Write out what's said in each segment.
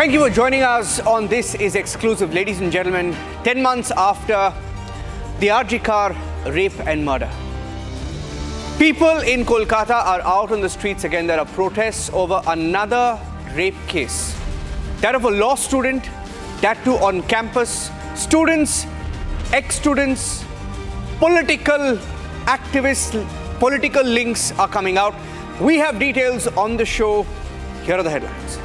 Thank you for joining us on This Is Exclusive. Ladies and gentlemen, 10 months after the RG car rape and murder, people in Kolkata are out on the streets again. There are protests over another rape case. That of a law student, that too on campus. Students, ex-students, political activists, political links are coming out. We have details on the show. Here are the headlines.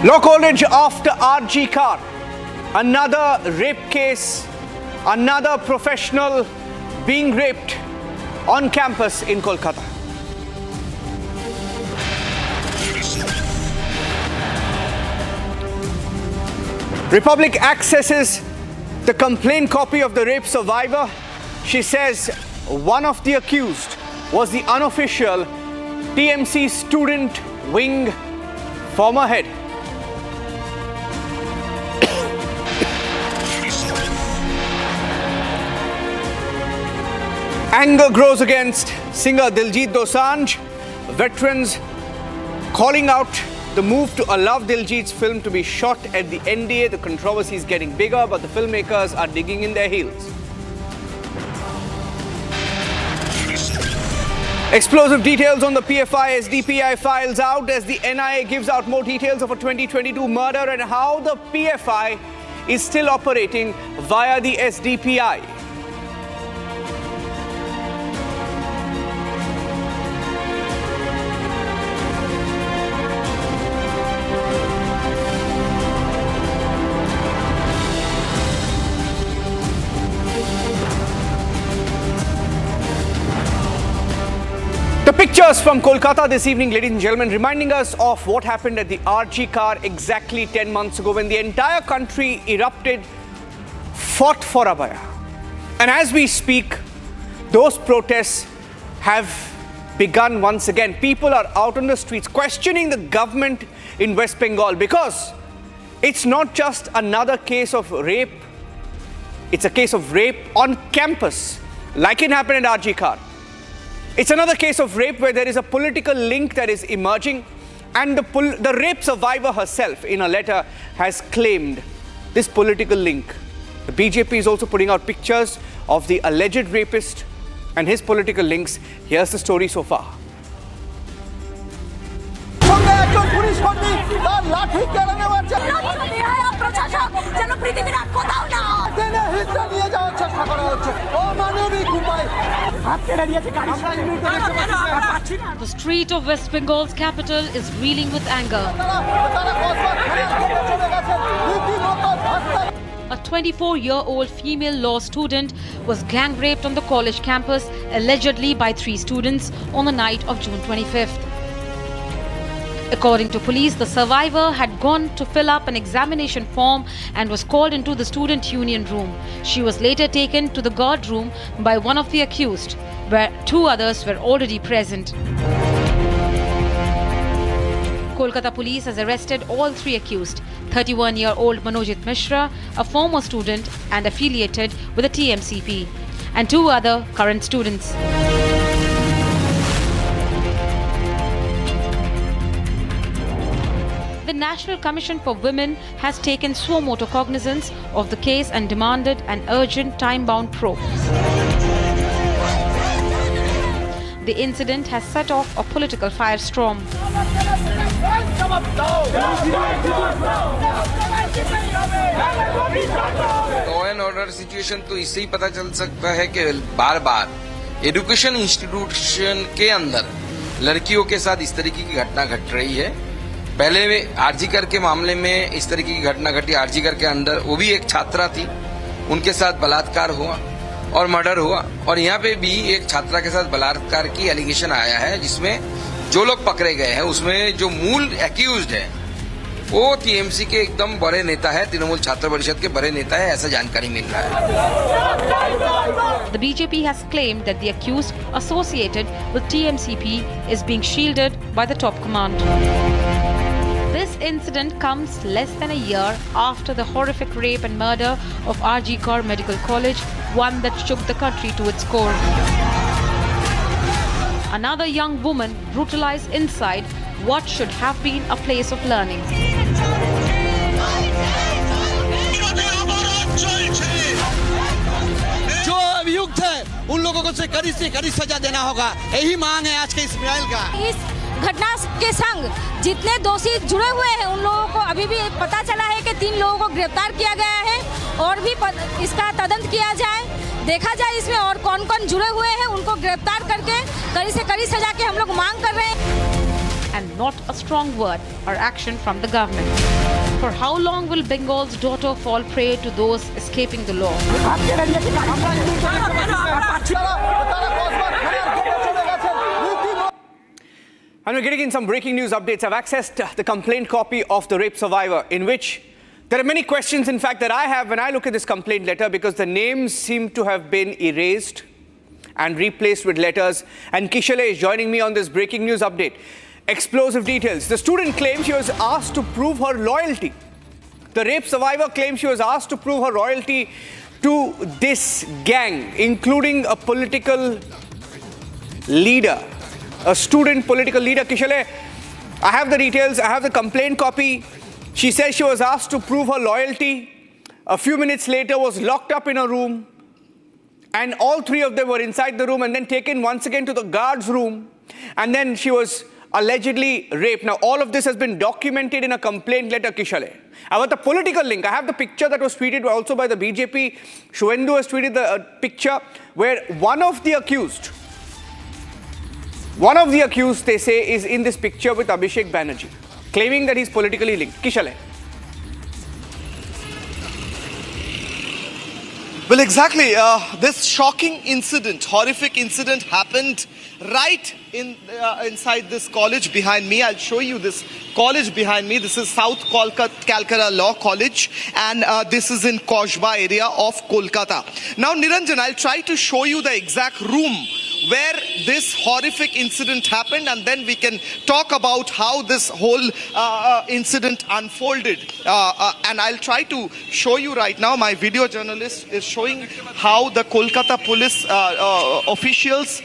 Law College after RG car, another rape case, another professional being raped on campus in Kolkata. Republic accesses the complaint copy of the rape survivor. She says one of the accused was the unofficial TMC student wing former head. Anger grows against singer Diljit Dosanjh. Veterans calling out the move to allow Diljit's film to be shot at the NDA. The controversy is getting bigger, but the filmmakers are digging in their heels. Explosive details on the PFI SDPI files out as the NIA gives out more details of a 2022 murder and how the PFI is still operating via the SDPI. The pictures from Kolkata this evening, ladies and gentlemen, reminding us of what happened at the RG car exactly 10 months ago when the entire country erupted, fought for Abaya. And as we speak, those protests have begun once again. People are out on the streets questioning the government in West Bengal because it's not just another case of rape, it's a case of rape on campus, like it happened at RG car. It's another case of rape where there is a political link that is emerging, and the rape survivor herself in a letter has claimed this political link. The BJP is also putting out pictures of the alleged rapist and his political links. Here's the story so far. The street of West Bengal's capital is reeling with anger. A 24-year-old female law student was gang raped on the college campus, allegedly by 3 students, on the night of June 25th. According to police, the survivor had gone to fill up an examination form and was called into the student union room. She was later taken to the guard room by one of the accused, where 2 others were already present. Kolkata police has arrested all 3 accused: 31-year-old Manojit Mishra, a former student and affiliated with the TMCP, and 2 other current students. The National Commission for Women has taken suo motu cognizance of the case and demanded an urgent time-bound probe. The incident has set off a political firestorm. Law and order situation तो इससे ही पता चल सकता है कि बार बार education institution के अंदर लड़कियों के साथ इस तरीके की घटना घट रही है। पहले आरजीकर के मामले में इस तरीके की घटना घटी। आरजीकर के अंदर वो भी एक छात्रा थी, उनके साथ बलात्कार हुआ और मर्डर हुआ, और यहाँ पे भी एक छात्रा के साथ बलात्कार की एलिगेशन आया है, जिसमें जो लोग पकड़े गए हैं उसमें जो मूल एक्यूज्ड है वो टीएमसी के एकदम बड़े नेता है, तृणमूल छात्र परिषद के बड़े नेता है, ऐसा जानकारी मिल रहा है। The BJP has claimed that the accused associated with TMCP is being shielded by the top command. This incident comes less than a year after the horrific rape and murder of RG Kar Medical College, one that shook the country to its core. Another young woman brutalized inside what should have been a place of learning. जो अभियुक्त है उन लोगों को कड़ी से कड़ी सजा देना होगा, यही मांग है आज के इस ट्रायल का। इस घटना के संग जितने दोषी जुड़े हुए हैं उन लोगों को अभी भी पता चला है कि 3 लोगों को गिरफ्तार किया गया है और भी इसका तदंत किया जाए, देखा जाए इसमें और कौन कौन जुड़े हुए हैं, उनको गिरफ्तार करके कड़ी से कड़ी सजा की हम लोग मांग कर रहे हैं। And not a strong word or action from the government. For how long will Bengal's daughter fall prey to those escaping the law? And we're getting in some breaking news updates. I've accessed the complaint copy of the rape survivor, in which there are many questions, in fact, that I have when I look at this complaint letter, because the names seem to have been erased and replaced with letters. And Kishale is joining me on this breaking news update. Explosive details. The student claims she was asked to prove her loyalty. The rape survivor claims she was asked to prove her loyalty to this gang, including a political leader, a student political leader. Kishale, I have the details. I have the complaint copy. She says she was asked to prove her loyalty. A few minutes later, was locked up in a room. And all 3 of them were inside the room and then taken once again to the guard's room. And then she was allegedly raped. Now, all of this has been documented in a complaint letter, Kishale. I want the political link. I have the picture that was tweeted also by the BJP. Shuvendu has tweeted the picture where one of the accused, they say, is in this picture with Abhishek Banerjee, claiming that he's politically linked. Kishale. Well, exactly. This shocking incident, horrific incident happened right inside this college behind me. I'll show you this college behind me. This is South Calcutta Law College, and this is in Koshba area of Kolkata. Now, Niranjan, I'll try to show you the exact room where this horrific incident happened, and then we can talk about how this whole incident unfolded. And I'll try to show you right now. My video journalist is showing how the Kolkata police officials,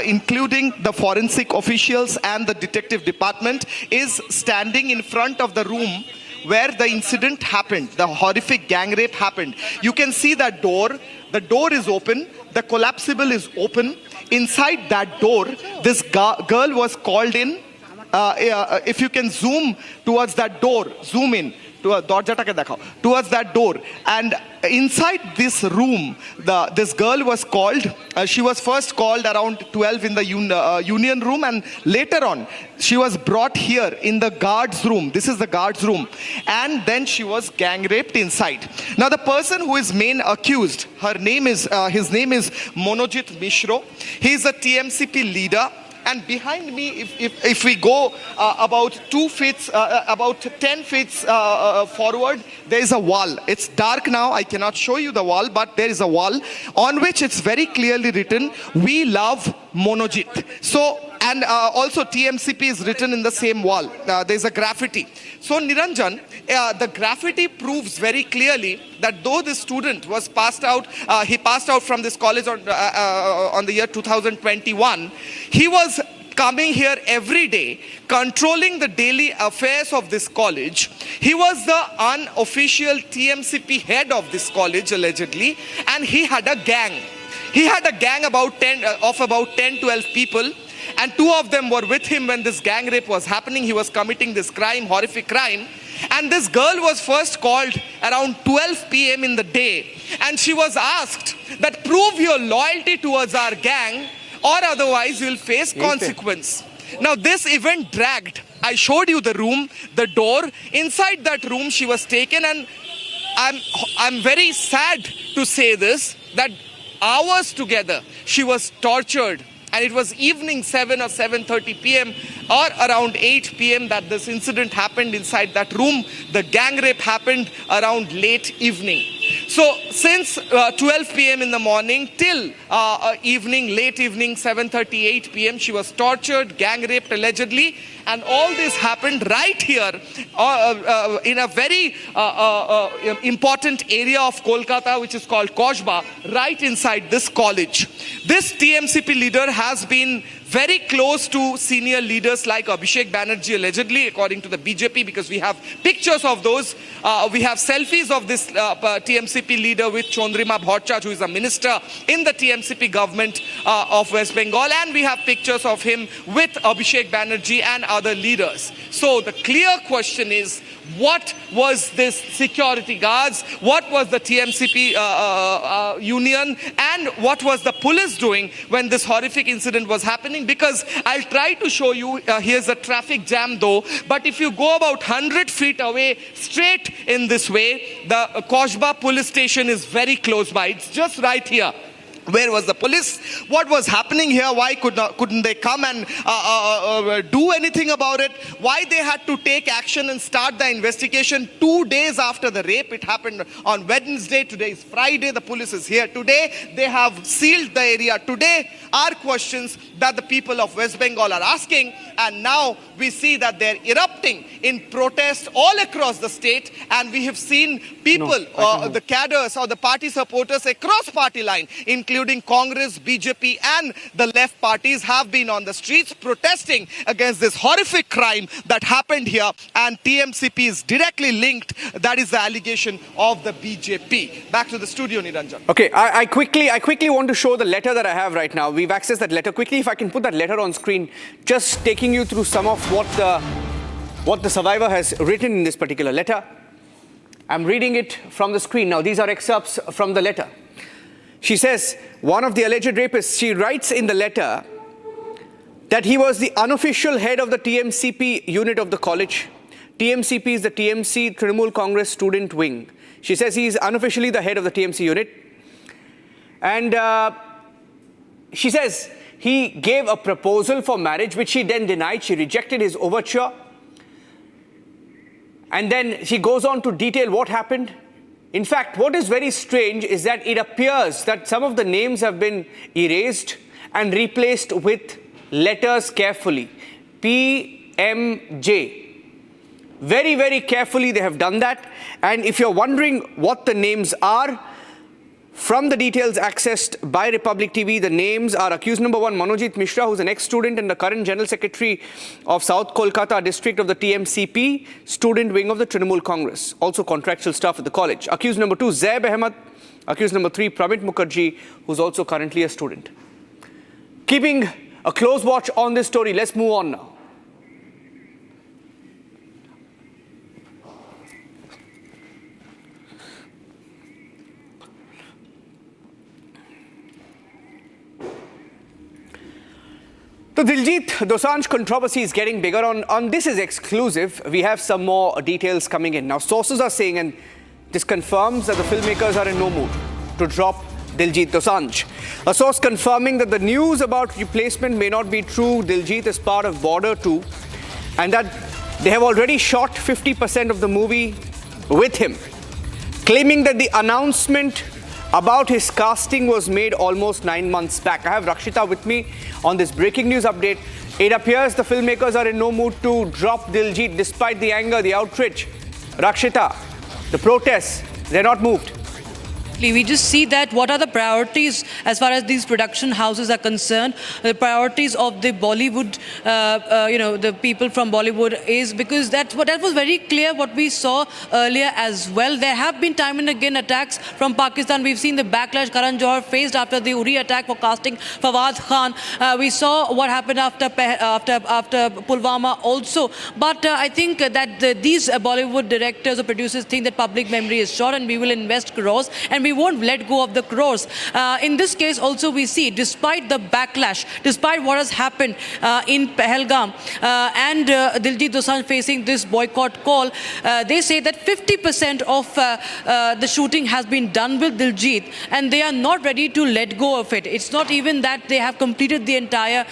including the forensic officials and the detective department, is standing in front of the room where the incident happened, the horrific gang rape happened. You can see that door. The door is open. The collapsible is open. Inside that door, this girl was called in. If you can zoom towards that door, zoom in towards that door, and inside this room, this girl was called. She was first called around 12 in the union room, and later on she was brought here in the guards room. This is the guards room, and then she was gang raped inside. Now, the person who is main accused, his name is Monojit Mishro. He is a TMCP leader. And behind me, if we go about 10 feet forward, there is a wall. It's dark now. I cannot show you the wall, but there is a wall on which it's very clearly written, "We love Monojit." So, and also TMCP is written in the same wall. There's a graffiti. So, Niranjan, the graffiti proves very clearly that though this student was passed out, he passed out from this college on the year 2021, he was coming here every day, controlling the daily affairs of this college. He was the unofficial TMCP head of this college, allegedly, and he had a gang. He had a gang of about 10-12 people. And 2 of them were with him when this gang rape was happening. He was committing this crime, horrific crime. And this girl was first called around 12 p.m. in the day. And she was asked that prove your loyalty towards our gang or otherwise you will face consequence. Now, this event dragged. I showed you the room, the door. Inside that room she was taken, and I'm very sad to say this, that hours together she was tortured. And it was evening 7 or 7:30 p.m. or around 8 p.m. that this incident happened inside that room. The gang rape happened around late evening. So since 12 p.m. in the morning till late evening, 7:38 p.m., she was tortured, gang raped allegedly, and all this happened right here in a very important area of Kolkata, which is called Kosba, right inside this college. This TMCP leader has been very close to senior leaders like Abhishek Banerjee, allegedly, according to the BJP, because we have pictures of those. We have selfies of this TMCP leader with Chandrima Bhattacharya, who is a minister in the TMCP government of West Bengal, and we have pictures of him with Abhishek Banerjee and other leaders. So the clear question is, what was this security guards, what was the TMCP union, and what was the police doing when this horrific incident was happening? Because I'll try to show you, here's a traffic jam though, but if you go about 100 feet away, straight in this way, the Kosba police station is very close by. It's just right here. Where was the police? What was happening here? Why couldn't they come and do anything about it? Why they had to take action and start the investigation 2 days after the rape? It happened on Wednesday. Today is Friday. The police is here today. They have sealed the area today. Are questions that the people of West Bengal are asking, and now we see that they're erupting in protest all across the state, and we have seen people, the cadres or the party supporters across party line, including Congress, BJP and the left parties, have been on the streets protesting against this horrific crime that happened here, and TMCP is directly linked. That is the allegation of the BJP. Back to the studio, Niranjan. Okay, I quickly want to show the letter that I have right now. We've accessed that letter. Quickly, if I can put that letter on screen, just taking you through some of what the survivor has written in this particular letter. I'm reading it from the screen. Now, these are excerpts from the letter. She says, one of the alleged rapists, she writes in the letter that he was the unofficial head of the TMCP unit of the college. TMCP is the TMC, Trinamool Congress student wing. She says he is unofficially the head of the TMC unit. And she says he gave a proposal for marriage, which she then denied. She rejected his overture. And then she goes on to detail what happened. In fact, what is very strange is that it appears that some of the names have been erased and replaced with letters carefully. PMJ. Very, very carefully they have done that. And if you're wondering what the names are, from the details accessed by Republic TV, the names are accused number 1, Manojit Mishra, who's an ex-student and the current General Secretary of South Calcutta District of the TMCP, student wing of the Trinamool Congress, also contractual staff at the college. Accused number 2, Zaib Ahmed. Accused number 3, Pramit Mukherjee, who's also currently a student. Keeping a close watch on this story, let's move on now. The Diljit Dosanjh controversy is getting bigger. On This is exclusive. We have some more details coming in. Now, sources are saying, and this confirms that the filmmakers are in no mood to drop Diljit Dosanjh. A source confirming that the news about replacement may not be true. Diljit is part of Border 2, and that they have already shot 50% of the movie with him, claiming that the announcement about his casting was made almost 9 months back. I have Rakshita with me on this breaking news update. It appears the filmmakers are in no mood to drop Diljit despite the anger, the outrage. Rakshita, the protests, they're not moved. We just see that what are the priorities as far as these production houses are concerned. The priorities of the Bollywood, the people from Bollywood is, because that was very clear what we saw earlier as well. There have been time and again attacks from Pakistan. We've seen the backlash Karan Johar faced after the Uri attack for casting Fawad Khan. We saw what happened after Pulwama also. But I think that these Bollywood directors or producers think that public memory is short, and we will invest crores. And we won't let go of the crores. In this case also we see, despite the backlash, despite what has happened in Pahalgam and Diljit Dosanjh facing this boycott call, they say that 50% of the shooting has been done with Diljit, and they are not ready to let go of it. It's not even that they have completed the entire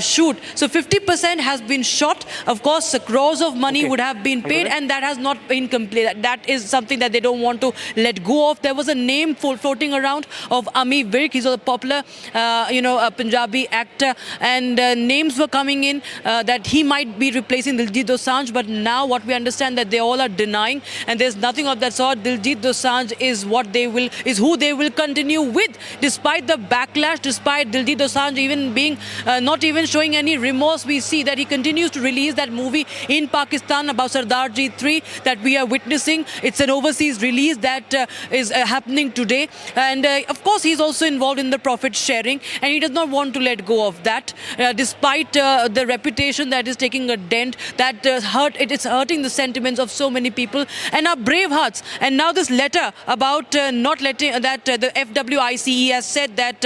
shoot. So 50% has been shot. Of course, crores of money would have been paid, and that has not been completed. That is something that they don't want to let go of. There was a name floating around of Ami Virk. He's a popular, a Punjabi actor, and names were coming in that he might be replacing Diljit Dosanjh. But now what we understand that they all are denying, and there's nothing of that sort. Diljit Dosanjh is who they will continue with, despite the backlash, despite Diljit Dosanjh even being not even showing any remorse. We see that he continues to release that movie in Pakistan about Sardarji 3 that we are witnessing. It's an overseas release that is happening today, and of course he's also involved in the profit sharing, and he does not want to let go of that, despite the reputation that is taking a dent, that it's hurting the sentiments of so many people and our brave hearts. And now this letter about not letting that the FWICE has said that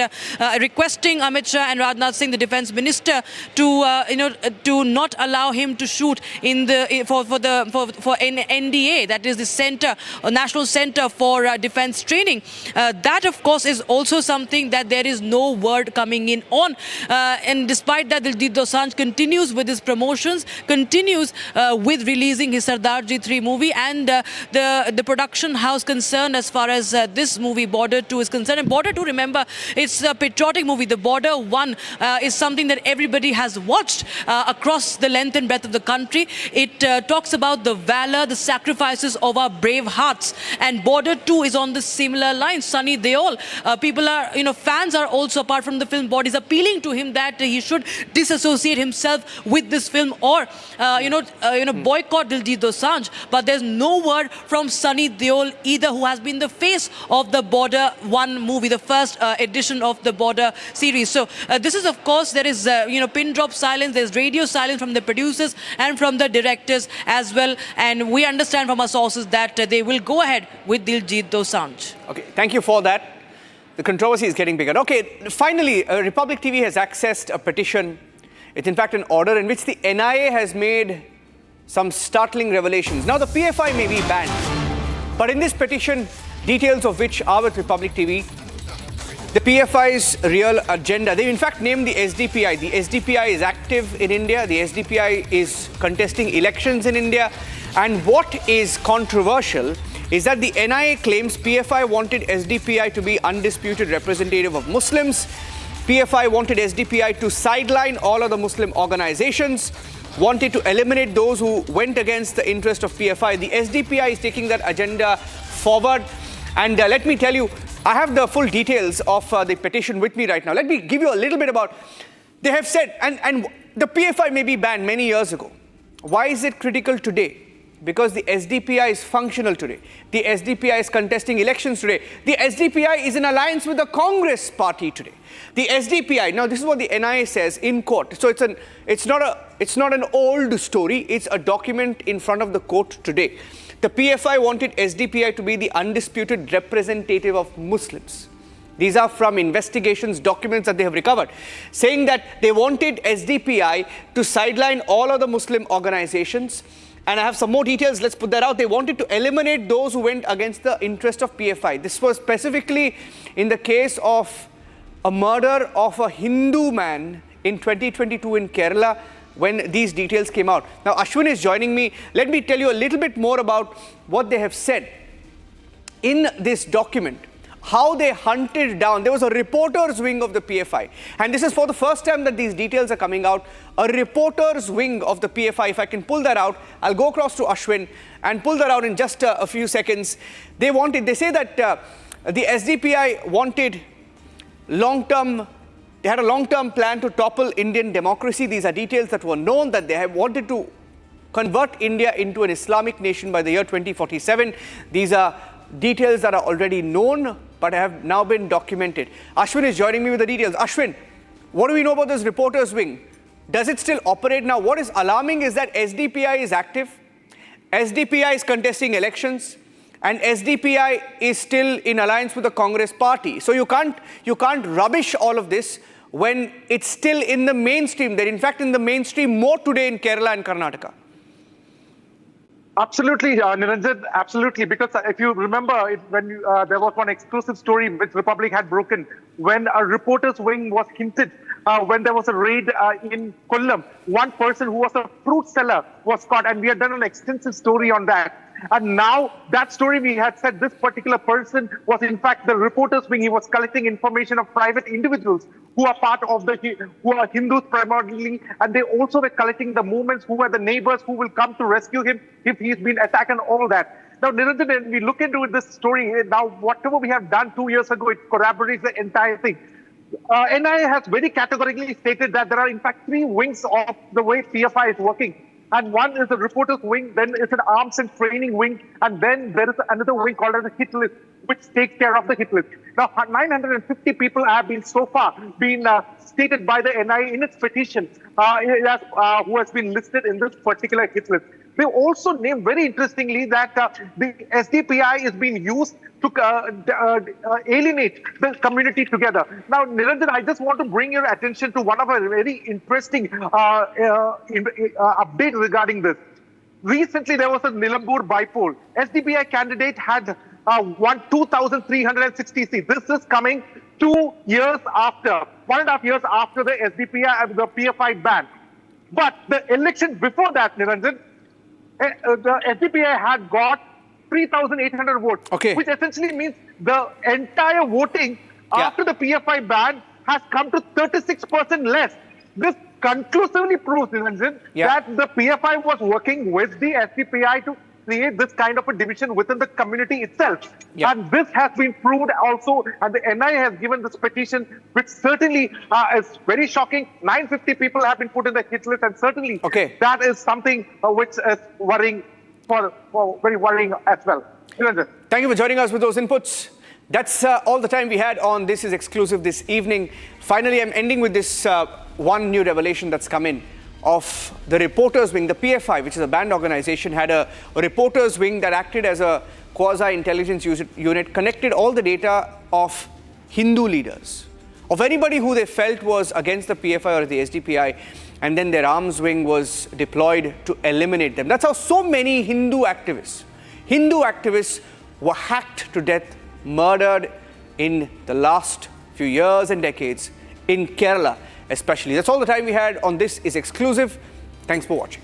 requesting Amit Shah and Rajnath Singh, the defense minister, to not allow him to shoot in the for NDA, that is the center, National Center for Defense Training. That of course is also something that there is no word coming in on, and despite that, Diljit Dosanjh continues with his promotions, continues with releasing his Sardarji 3 movie, and the production house concerned as far as this movie Border 2 is concerned. And Border 2, remember, it's a patriotic movie. The Border 1 is something that everybody has watched across the length and breadth of the country. It talks about the valor, the sacrifices of our brave hearts, and Border 2 is on the similar lines. Sunny Deol, people are, fans are also, apart from the film bodies, appealing to him that he should disassociate himself with this film or boycott Diljit Dosanjh. But there's no word from Sunny Deol either, who has been the face of the Border 1 movie, the first edition of the Border series. So this is, of course, there is pin drop silence, there's radio silence from the producers and from the directors as well, and we understand from our sources that they will go ahead with Diljit Dosanjh. Okay, thank you for that. The controversy is getting bigger. Okay, finally, Republic TV has accessed a petition. It's in fact an order in which the NIA has made some startling revelations. Now, the PFI may be banned, but in this petition, details of which are with Republic TV, the PFI's real agenda. They've in fact named the SDPI. The SDPI is active in India. The SDPI is contesting elections in India. And what is controversial is that the NIA claims PFI wanted SDPI to be undisputed representative of Muslims. PFI wanted SDPI to sideline all other Muslim organizations, wanted to eliminate those who went against the interest of PFI. The SDPI is taking that agenda forward. And let me tell you, I have the full details of the petition with me right now. Let me give you a little bit about, they have said, and the PFI may be banned many years ago. Why is it critical today? Because the SDPI is functional today. The SDPI is contesting elections today. The SDPI is in alliance with the Congress party today. The SDPI, now this is what the NIA says in court. So it's not an old story. It's a document in front of the court today. The PFI wanted SDPI to be the undisputed representative of Muslims. These are from investigations, documents that they have recovered, saying that they wanted SDPI to sideline all other Muslim organizations. And I have some more details. Let's put that out. They wanted to eliminate those who went against the interest of PFI. This was specifically in the case of a murder of a Hindu man in 2022 in Kerala, when these details came out. Now, Ashwin is joining me. Let me tell you a little bit more about what they have said in this document, how they hunted down. There was a reporter's wing of the PFI. And this is for the first time that these details are coming out. A reporter's wing of the PFI. If I can pull that out, I'll go across to Ashwin and pull that out in just a few seconds. They say that the SDPI wanted they had a long-term plan to topple Indian democracy. These are details that were known, that they have wanted to convert India into an Islamic nation by the year 2047. These are details that are already known, but have now been documented. Ashwin is joining me with the details. Ashwin, what do we know about this reporter's wing? Does it still operate now? What is alarming is that SDPI is active. SDPI is contesting elections. and SDPI is still in alliance with the Congress party. So you can't rubbish all of this when it's still in the mainstream. They're in fact in the mainstream more today in Kerala and Karnataka. Absolutely, Niranjan, absolutely. Because if you remember, when there was one exclusive story which Republic had broken, when a reporter's wing was hinted, when there was a raid in Kollam, one person who was a fruit seller was caught, and we had done an extensive story on that. And now that story, we had said this particular person was in fact the reporter's wing. He was collecting information of private individuals who are part of who are Hindus primarily, and they also were collecting the movements, who are the neighbors who will come to rescue him if he's been attacked and all that. Now, Niranjan, when we look into this story, now whatever we have done 2 years ago, it corroborates the entire thing. NIA has very categorically stated that there are in fact 3 wings of the way PFI is working. And one is the reporter's wing, then it's an arms and training wing, and then there is another wing called as a hit list, which takes care of the hit list. Now, 950 people have been so far been stated by the NIA in its petition who has been listed in this particular hit list. They also named very interestingly that the SDPI is being used to alienate the community together. Now, Niranjan, I just want to bring your attention to one of a very interesting update regarding this. Recently, there was a Nilambur bypoll. SDPI candidate had won 2,360 seats. This is coming 2 years after, 1.5 years after the SDPI, the PFI ban. But the election before that, Niranjan, the SDPI had got 3,800 votes, which essentially means the entire voting after the PFI ban has come to 36% less. This conclusively proves, Niranjan, that the PFI was working with the SDPI to create this kind of a division within the community itself. And this has been proved also, and the NIA has given this petition, which certainly is very shocking. 950 people have been put in the hit list, and certainly that is something which is worrying, very worrying as well. Thank you for joining us with those inputs. That's all the time we had on This Is Exclusive this evening. Finally, I'm ending with this one new revelation that's come in of the reporters wing. The PFI, which is a banned organization, had a reporters wing that acted as a quasi-intelligence unit, connected all the data of Hindu leaders, of anybody who they felt was against the PFI or the SDPI, and then their arms wing was deployed to eliminate them. That's how so many Hindu activists were hacked to death, murdered in the last few years and decades in Kerala especially. That's all the time we had on This Is Exclusive. Thanks for watching.